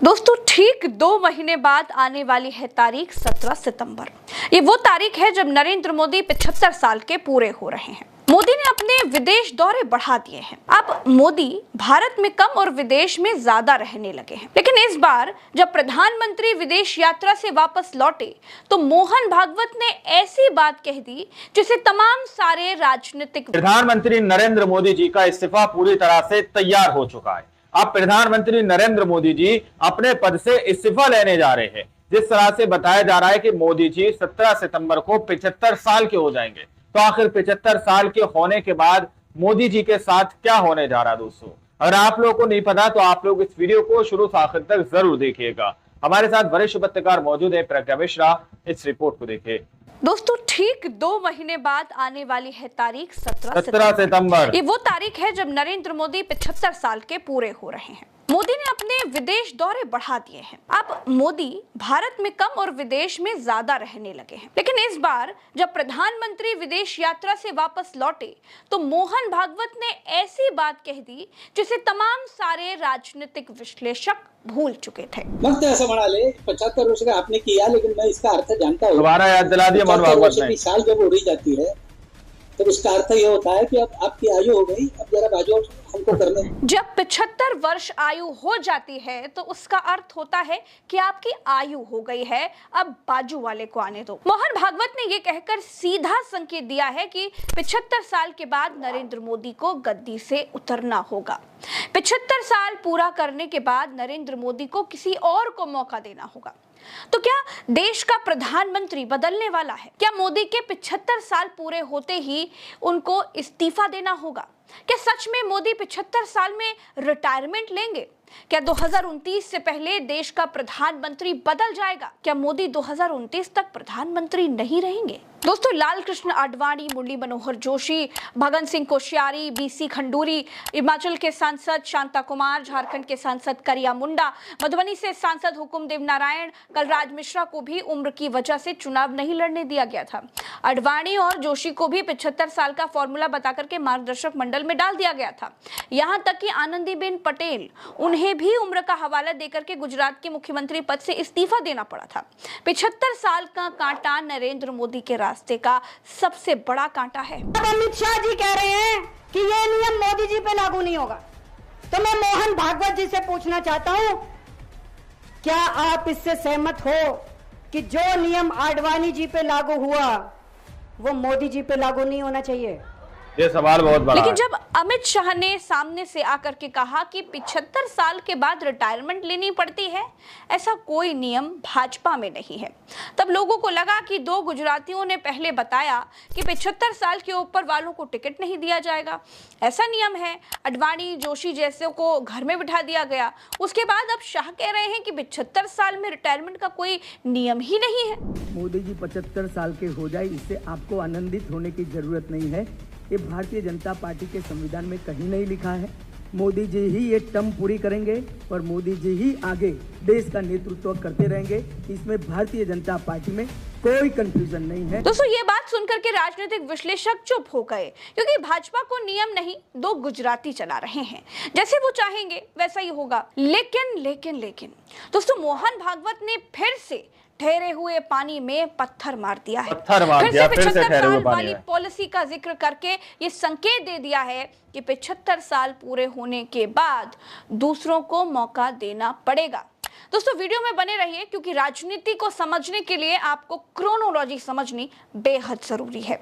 दोस्तों ठीक 2 महीने बाद आने वाली है तारीख 17 सितंबर। ये वो तारीख है जब नरेंद्र मोदी 75 साल के पूरे हो रहे हैं। मोदी ने अपने विदेश दौरे बढ़ा दिए हैं। अब मोदी भारत में कम और विदेश में ज्यादा रहने लगे हैं। लेकिन इस बार जब प्रधानमंत्री विदेश यात्रा से वापस लौटे तो मोहन भागवत ने ऐसी बात कह दी जिसे तमाम सारे राजनीतिक प्रधानमंत्री नरेंद्र मोदी जी का इस्तीफा पूरी तरह से तैयार हो चुका है। अब प्रधानमंत्री नरेंद्र मोदी जी अपने पद से इस्तीफा लेने जा रहे हैं। जिस तरह से बताया जा रहा है कि मोदी जी 17 सितंबर को 75 साल के हो जाएंगे। तो आखिर 75 साल के होने के बाद मोदी जी के साथ क्या होने जा रहा है दोस्तों, अगर आप लोगों को नहीं पता तो आप लोग इस वीडियो को शुरू से आखिर तक जरूर देखिएगा। हमारे साथ वरिष्ठ पत्रकार मौजूद है प्रज्ञा मिश्रा, इस रिपोर्ट को देखिए। दोस्तों ठीक 2 महीने बाद आने वाली है तारीख 17 सितंबर। ये वो तारीख है जब नरेंद्र मोदी 75 साल के पूरे हो रहे हैं। मोदी ने अपने विदेश दौरे बढ़ा दिए हैं। अब मोदी भारत में कम और विदेश में ज्यादा रहने लगे हैं। लेकिन इस बार जब प्रधानमंत्री विदेश यात्रा से वापस लौटे तो मोहन भागवत ने ऐसी बात कह दी जिसे तमाम सारे राजनीतिक विश्लेषक भूल चुके थे। मस्त ऐसा बना ले 75 वर्ष का आपने किया, लेकिन मैं इसका अर्थ जानता हूँ। दोबारा याद दिला दिया मोहन भागवत ने। साल जब उड़ी जाती है तो उसका अर्थ ये होता है कि अब आपकी आयु हो गई, अब जरा बाजू हमको करने। जब 75 वर्ष आयु हो जाती है तो उसका अर्थ होता है कि आपकी आयु हो गई है, अब बाजू वाले को आने दो। मोहन भागवत ने यह कहकर सीधा संकेत दिया है कि 75 साल के बाद नरेंद्र मोदी को गद्दी से उतरना होगा। 75 साल पूरा करने के बाद नरेंद्र मोदी को किसी और को मौका देना होगा। तो क्या देश का प्रधानमंत्री बदलने वाला है? क्या मोदी के 75 साल पूरे होते ही उनको इस्तीफा देना होगा? क्या सच में मोदी 75 साल में रिटायरमेंट लेंगे? क्या 2029 से पहले देश का प्रधानमंत्री बदल जाएगा? क्या मोदी 2029 तक प्रधानमंत्री नहीं रहेंगे? दोस्तों लाल कृष्ण आडवाणी, मुरली मनोहर जोशी, भगत सिंह कोश्यारी, बीसी खंडूरी, हिमाचल के सांसद शांता कुमार, झारखंड के सांसद करिया मुंडा, मधुबनी से सांसद हुकुमदेव नारायण, कलराज मिश्रा को भी उम्र की वजह से चुनाव नहीं लड़ने दिया गया था। आडवाणी और जोशी को भी 75 साल का फॉर्मूला बताकर के मार्गदर्शक मंडल में डाल दिया गया था। यहाँ तक कि आनंदीबेन पटेल, उन्हें भी उम्र का हवाला देकर के गुजरात के मुख्यमंत्री पद से इस्तीफा देना पड़ा था। 75 साल का कांटा नरेंद्र मोदी के रास्ते का सबसे बड़ा कांटा है। अमित शाह जी कह रहे हैं कि ये नियम मोदी जी पे लागू नहीं होगा, तो मैं मोहन भागवत जी से पूछना चाहता हूं, क्या आप इससे सहमत हो कि जो नियम आडवाणी जी पे लागू हुआ वो मोदी जी पे लागू नहीं होना चाहिए? ये सवाल बहुत बड़ा लेकिन है। जब अमित शाह ने सामने से आकर के कहा कि 75 साल के बाद रिटायरमेंट लेनी पड़ती है, ऐसा कोई नियम भाजपा में नहीं है, तब लोगों को लगा कि 2 गुजरातियों ने पहले बताया कि 75 साल के ऊपर वालों को टिकट नहीं दिया जाएगा, ऐसा नियम है। आडवाणी, जोशी जैसे को घर में बिठा दिया गया। उसके बाद अब शाह कह रहे हैं कि 75 साल में रिटायरमेंट का कोई नियम ही नहीं है। मोदी जी 75 साल के हो जाए, इससे आपको आनंदित होने की जरूरत नहीं है। ये भारतीय जनता पार्टी के संविधान में कहीं नहीं लिखा है। मोदी जी ही ये टर्म पूरी करेंगे और मोदी जी ही आगे देश का नेतृत्व करते रहेंगे। इसमें भारतीय जनता पार्टी में कोई कंफ्यूजन नहीं है। दोस्तों ये बात सुनकर के राजनीतिक विश्लेषक चुप हो गए, क्योंकि भाजपा को नियम नहीं 2 गुजराती चला रहे हैं, जैसे वो चाहेंगे वैसा ही होगा। लेकिन दोस्तों मोहन भागवत ने फिर से ठहरे हुए पानी में पत्थर मार दिया है। फिर से 75 साल वाली पॉलिसी का जिक्र करके ये संकेत दे दिया है कि 75 साल पूरे होने के बाद दूसरों को मौका देना पड़ेगा। दोस्तों वीडियो में बने रहिए, क्योंकि राजनीति को समझने के लिए आपको क्रोनोलॉजी समझनी बेहद जरूरी है।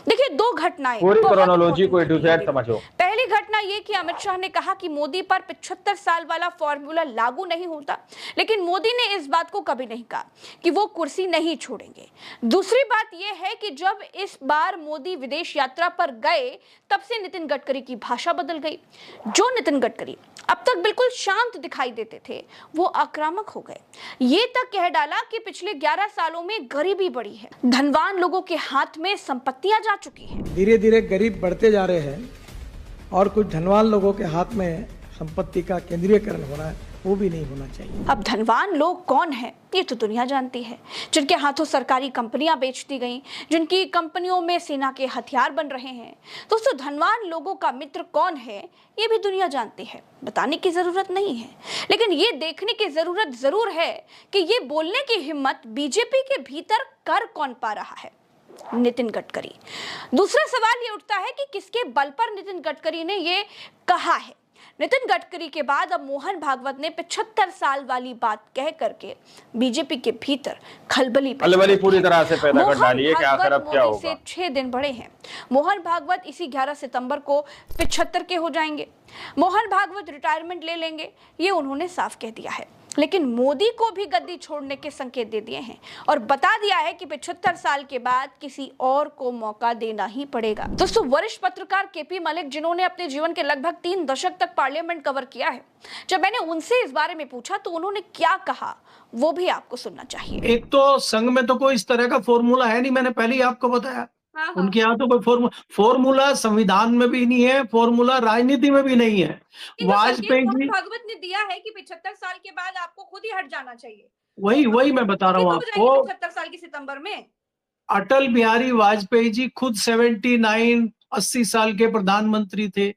देखिए 2 घटनाएं, पूरी क्रोनोलॉजी को A to Z समझो। पहली घटना ये कि अमित शाह ने कहा कि मोदी पर 75 साल वाला फॉर्मूला लागू नहीं होता, लेकिन मोदी ने इस बात को कभी नहीं कहा कि वो कुर्सी नहीं छोड़ेंगे। दूसरी बात यह है कि जब इस बार मोदी विदेश यात्रा पर गए तब से नितिन गडकरी की भाषा बदल गई। जो नितिन गडकरी अब तक बिल्कुल शांत दिखाई देते थे वो आक्रामक हो गए। ये तक कह डाला कि पिछले 11 सालों में गरीबी बढ़ी है, धनवान लोगों के हाथ में संपत्तियां जा चुकी हैं। धीरे धीरे गरीब बढ़ते जा रहे हैं और कुछ धनवान लोगों के हाथ में संपत्ति का केंद्रीयकरण हो रहा है। वो भी नहीं होना चाहिए। अब धनवान लोग कौन हैं ये तो दुनिया जानती है, जिनके हाथों सरकारी कंपनियां बेच दी गईं, जिनकी कंपनियों में सेना के हथियार बन रहे हैं। दोस्तों, धनवान लोगों का मित्र कौन है ये भी दुनिया जानती है, बताने की जरूरत नहीं है। लेकिन ये देखने की जरूरत जरूर है कि ये बोलने की हिम्मत बीजेपी के भीतर कर कौन पा रहा है। नितिन गडकरी। दूसरा सवाल ये उठता है कि किसके बल पर नितिन गडकरी ने ये कहा है। नितिन गडकरी के बाद अब मोहन भागवत ने 75 साल वाली बात कह करके बीजेपी के भीतर खलबली पूरी तरह से पैदा कर डाली है कि आखिर अब क्या होगा। से 6 दिन बड़े हैं। मोहन भागवत इसी 11 सितंबर को 75 के हो जाएंगे। मोहन भागवत रिटायरमेंट ले लेंगे, ये उन्होंने साफ कह दिया है। लेकिन मोदी को भी गद्दी छोड़ने के संकेत दे दिए हैं और बता दिया है कि 75 साल के बाद किसी और को मौका देना ही पड़ेगा। दोस्तों, वरिष्ठ पत्रकार केपी मलिक, जिन्होंने अपने जीवन के लगभग 3 दशक तक पार्लियामेंट कवर किया है, जब मैंने उनसे इस बारे में पूछा तो उन्होंने क्या कहा वो भी आपको सुनना चाहिए। एक तो संघ में तो कोई इस तरह का फॉर्मूला है नहीं, मैंने पहले ही आपको बताया। उनके यहाँ तो कोई फॉर्मूला संविधान में भी नहीं है, फॉर्मूला राजनीति में भी नहीं है। वाजपेयी जी भागवत ने दिया है कि 75 साल के बाद आपको खुद ही हट जाना चाहिए। वही मैं बता रहा हूँ आपको। 75 साल की सितंबर में अटल बिहारी वाजपेयी जी खुद 80 साल के प्रधानमंत्री थे।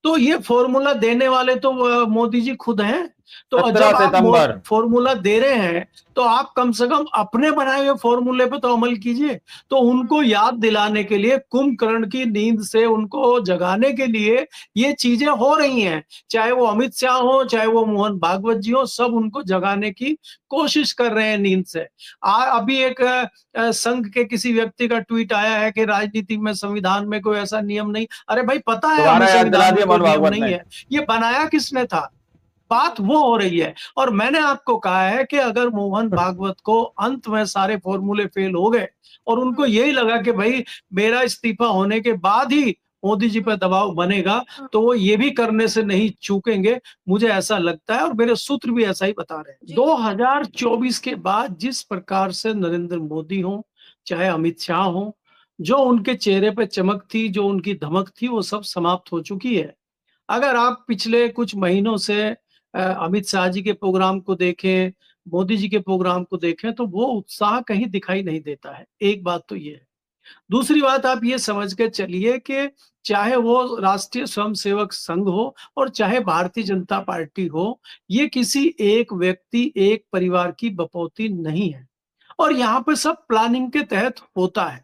तो ये फॉर्मूला देने वाले तो मोदी जी खुद हैं। तो जब आप फॉर्मूला दे रहे हैं तो आप कम से कम अपने बनाए हुए फॉर्मूले पे तो अमल कीजिए। तो उनको याद दिलाने के लिए, कुंभकर्ण की नींद से उनको जगाने के लिए ये चीजें हो रही हैं। चाहे वो अमित शाह हो, चाहे वो मोहन भागवत जी हो, सब उनको जगाने की कोशिश कर रहे हैं नींद से। अभी एक संघ के किसी व्यक्ति का ट्वीट आया है कि राजनीति में, संविधान में कोई ऐसा नियम नहीं। अरे भाई, पता है संविधान में कोई नियम नहीं है, ये बनाया किसने था। बात वो हो रही है। और मैंने आपको कहा है कि अगर मोहन भागवत को अंत में सारे फॉर्मूले फेल हो गए और उनको यही लगा कि भाई मेरा इस्तीफा होने के बाद ही मोदी जी पर दबाव बनेगा, तो वो ये भी करने से नहीं चूकेंगे, मुझे ऐसा लगता है। और मेरे सूत्र भी ऐसा ही बता रहे हैं। 2024 के बाद जिस प्रकार से नरेंद्र मोदी हो, चाहे अमित शाह हो, जो उनके चेहरे पे चमक थी, जो उनकी धमक थी, वो सब समाप्त हो चुकी है। अगर आप पिछले कुछ महीनों से अमित शाह जी के प्रोग्राम को देखें, मोदी जी के प्रोग्राम को देखें, तो वो उत्साह कहीं दिखाई नहीं देता है। एक बात तो ये है। दूसरी बात, आप ये समझ के चलिए कि चाहे वो राष्ट्रीय स्वयंसेवक संघ हो और चाहे भारतीय जनता पार्टी हो, ये किसी एक व्यक्ति, एक परिवार की बपौती नहीं है। और यहाँ पे सब प्लानिंग के तहत होता है।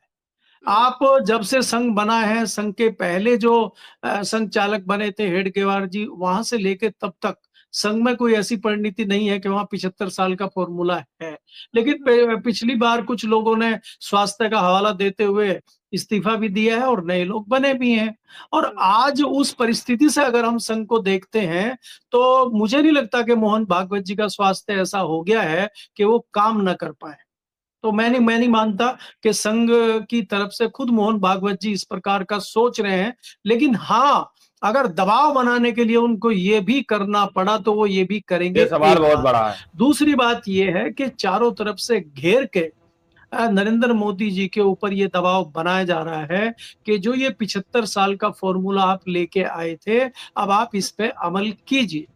आप जब से संघ बना है, संघ के पहले जो संघ चालक बने थे हेडगेवार जी, वहां से लेके तब तक संघ में कोई ऐसी परिणति नहीं है कि वहां 75 साल का फॉर्मूला है। लेकिन पिछली बार कुछ लोगों ने स्वास्थ्य का हवाला देते हुए इस्तीफा भी दिया है और नए लोग बने भी हैं। और आज उस परिस्थिति से अगर हम संघ को देखते हैं तो मुझे नहीं लगता कि मोहन भागवत जी का स्वास्थ्य ऐसा हो गया है कि वो काम न कर पाए। तो मैं नहीं मानता कि संघ की तरफ से खुद मोहन भागवत जी इस प्रकार का सोच रहे हैं। लेकिन हाँ, अगर दबाव बनाने के लिए उनको ये भी करना पड़ा तो वो ये भी करेंगे। सवाल बहुत बड़ा है। दूसरी बात ये है कि चारों तरफ से घेर के नरेंद्र मोदी जी के ऊपर ये दबाव बनाया जा रहा है कि जो ये 75 साल का फॉर्मूला आप लेके आए थे, अब आप इस पे अमल कीजिए।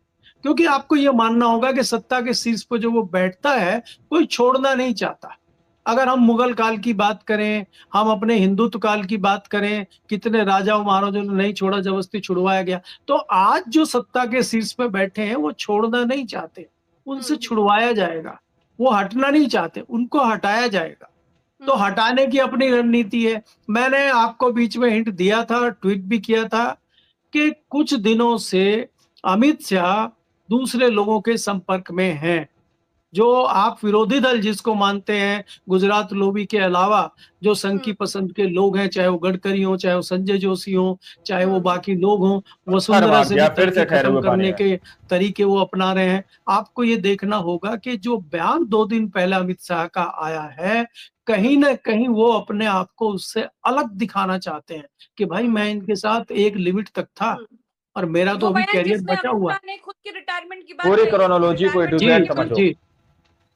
क्योंकि आपको ये मानना होगा कि सत्ता के शीर्ष पर जो वो बैठता है, कोई छोड़ना नहीं चाहता। अगर हम मुगल काल की बात करें, हम अपने हिंदुत्व काल की बात करें, कितने राजाओं महाराजों ने नहीं छोड़ा, जबरदस्ती छुड़वाया गया। तो आज जो सत्ता के शीर्ष पे बैठे हैं वो छोड़ना नहीं चाहते, उनसे छुड़वाया जाएगा। वो हटना नहीं चाहते, उनको हटाया जाएगा। तो हटाने की अपनी रणनीति है। मैंने आपको बीच में हिंट दिया था, ट्वीट भी किया था कि कुछ दिनों से अमित शाह दूसरे लोगों के संपर्क में हैं। जो आप विरोधी दल जिसको मानते हैं, गुजरात लोबी के अलावा जो संघ की पसंद के लोग हैं, चाहे वो गडकरी हो, चाहे वो संजय जोशी हो, चाहे वो बाकी लोग हों, वसुंधरा से खत्म करने के तरीके वो अपना रहे हैं। आपको ये देखना होगा कि जो बयान 2 दिन पहले अमित शाह का आया है, कहीं ना कहीं वो अपने आप को उससे अलग दिखाना चाहते हैं कि भाई मैं इनके साथ एक लिमिट तक था और मेरा तो अभी कैरियर बचा हुआ है। खुद की रिटायरमेंट की पूरी क्रोनोलॉजी को जी।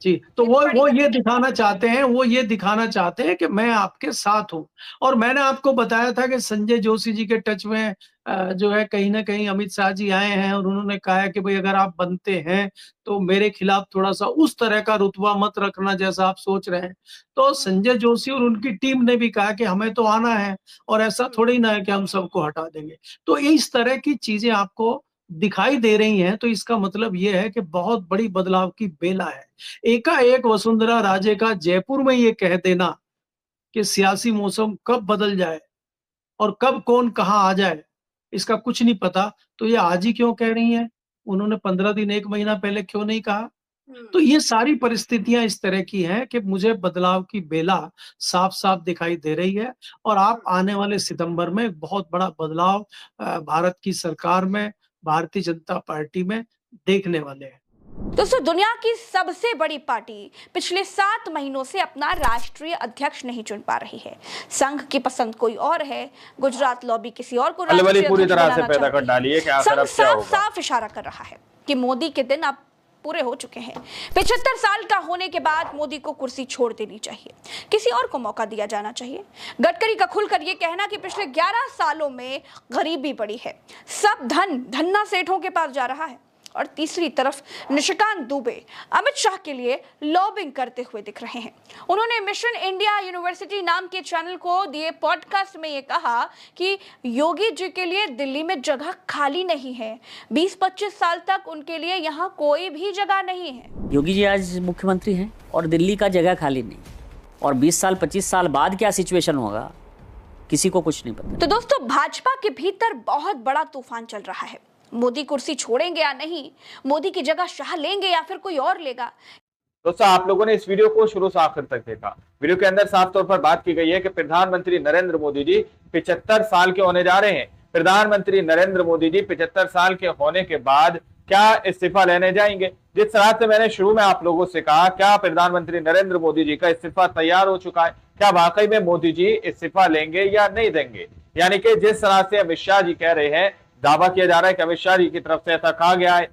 जी, तो वो ये दिखाना चाहते हैं, वो ये दिखाना चाहते हैं कि मैं आपके साथ हूँ। और मैंने आपको बताया था कि संजय जोशी जी के टच में जो है कहीं न कहीं अमित शाह जी आए हैं और उन्होंने कहा है कि भई अगर आप बनते हैं, तो मेरे खिलाफ थोड़ा-सा उस तरह का रुतबा मत रखना जैसा आप सोच रहे हैं। तो संजय जोशी और उनकी टीम ने भी कहा कि हमें तो आना है और ऐसा थोड़ी ना है कि हम सबको हटा देंगे। तो इस तरह की चीज़ें आपको दिखाई दे रही हैं, तो इसका मतलब ये है कि बहुत बड़ी बदलाव की बेला है। एकाएक वसुंधरा राजे का जयपुर में ये कह देना कि सियासी मौसम कब बदल जाए और कब कौन कहाँ आ जाए, इसका कुछ नहीं पता, तो ये आज ही क्यों कह रही हैं? उन्होंने 15 दिन 1 महीना पहले क्यों नहीं कहा? तो ये सारी परिस्थितियाँ इस तरह की हैं कि मुझे बदलाव की बेला साफ-साफ दिखाई दे रही है और आप आने वाले सितंबर में एक बहुत बड़ा बदलाव भारत की सरकार में, भारतीय जनता पार्टी में देखने वाले हैं। दोस्तों, दुनिया की सबसे बड़ी पार्टी पिछले 7 महीनों से अपना राष्ट्रीय अध्यक्ष नहीं चुन पा रही है। संघ की पसंद कोई और है, गुजरात लॉबी किसी और को राष्ट्रीय पूरी अध्यक्ष तरह से बनाना पैदा कर डाली है कि आखिर अब क्या होगा। साफ इशारा कर रहा है कि मोदी के दिन अब पूरे हो चुके हैं। 75 साल का होने के बाद मोदी को कुर्सी छोड़ देनी चाहिए, किसी और को मौका दिया जाना चाहिए। गडकरी का खुलकर यह कहना कि पिछले 11 सालों में गरीबी बढ़ी है, सब धन धन्ना सेठों के पास जा रहा है। और तीसरी तरफ निशिकांत दुबे अमित शाह के लिए लॉबिंग करते हुए दिख रहे हैं। उन्होंने मिशन इंडिया यूनिवर्सिटी नाम के चैनल को दिए पॉडकास्ट में ये कहा कि योगी जी के लिए दिल्ली में जगह खाली नहीं है, 20-25 साल तक उनके लिए यहाँ कोई भी जगह नहीं है। योगी जी आज मुख्यमंत्री हैं और दिल्ली का जगह खाली नहीं, और 20 साल 25 साल बाद क्या सिचुएशन होगा किसी को कुछ नहीं पता। तो दोस्तों, भाजपा के भीतर बहुत बड़ा तूफान चल रहा है। मोदी कुर्सी छोड़ेंगे या नहीं, मोदी की जगह शाह लेंगे या फिर कोई और लेगा। दोस्तों, आप लोगों ने इस वीडियो को शुरू से आखिर तक देखा। वीडियो के अंदर साफ तौर पर बात की गई है कि प्रधानमंत्री नरेंद्र मोदी जी 75 साल के होने जा रहे हैं। प्रधानमंत्री नरेंद्र मोदी जी 75 साल के होने के बाद क्या इस्तीफा लेने जाएंगे? जिस तरह से मैंने शुरू में आप लोगों से कहा, क्या प्रधानमंत्री नरेंद्र मोदी जी का इस्तीफा तैयार हो चुका है? क्या वाकई में मोदी जी इस्तीफा लेंगे या नहीं देंगे? यानी कि जिस तरह से अमित शाह जी कह रहे हैं, दावा किया जा रहा है कि अमित शाह जी की तरफ से ऐसा कहा गया है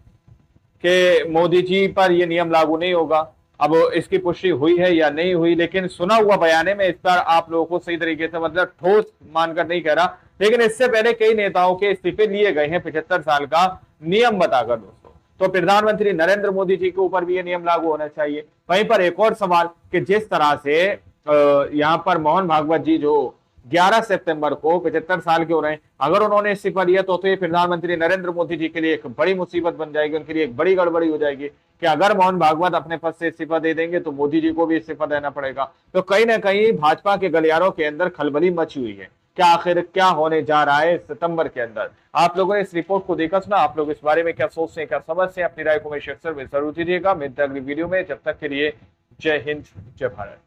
कि मोदी जी पर यह नियम लागू नहीं होगा। अब इसकी पुष्टि हुई है या नहीं हुई, लेकिन सुना हुआ बयाने में इस पर आप लोगों को सही तरीके से मतलब ठोस मानकर नहीं कह रहा, लेकिन इससे पहले कई नेताओं के इस्तीफे लिए गए हैं 75 साल का नियम बताकर। दोस्तों, तो प्रधानमंत्री नरेंद्र मोदी जी के ऊपर भी यह नियम लागू होना चाहिए। वहीं पर एक और सवाल कि जिस तरह से यहाँ पर मोहन भागवत जी जो 11 सितंबर को 75 साल के हो रहे हैं, अगर उन्होंने इस्तीफा दिया तो ये प्रधानमंत्री नरेंद्र मोदी जी के लिए एक बड़ी मुसीबत बन जाएगी, उनके लिए एक बड़ी गड़बड़ी हो जाएगी कि अगर मोहन भागवत अपने पद से इस्तीफा दे देंगे तो मोदी जी को भी इस्तीफा देना पड़ेगा। तो कहीं ना कहीं भाजपा के गलियारों के अंदर खलबली मची हुई है। क्या आखिर क्या होने जा रहा है सितंबर के अंदर? आप लोगों ने इस रिपोर्ट को देखा, सुना, आप लोग इस बारे में क्या सोचते हैं, क्या समझते हैं? अपनी राय को में अक्सर जरूर दीजिएगा। मिलते हैं अगली वीडियो में, जब तक के लिए जय हिंद, जय भारत।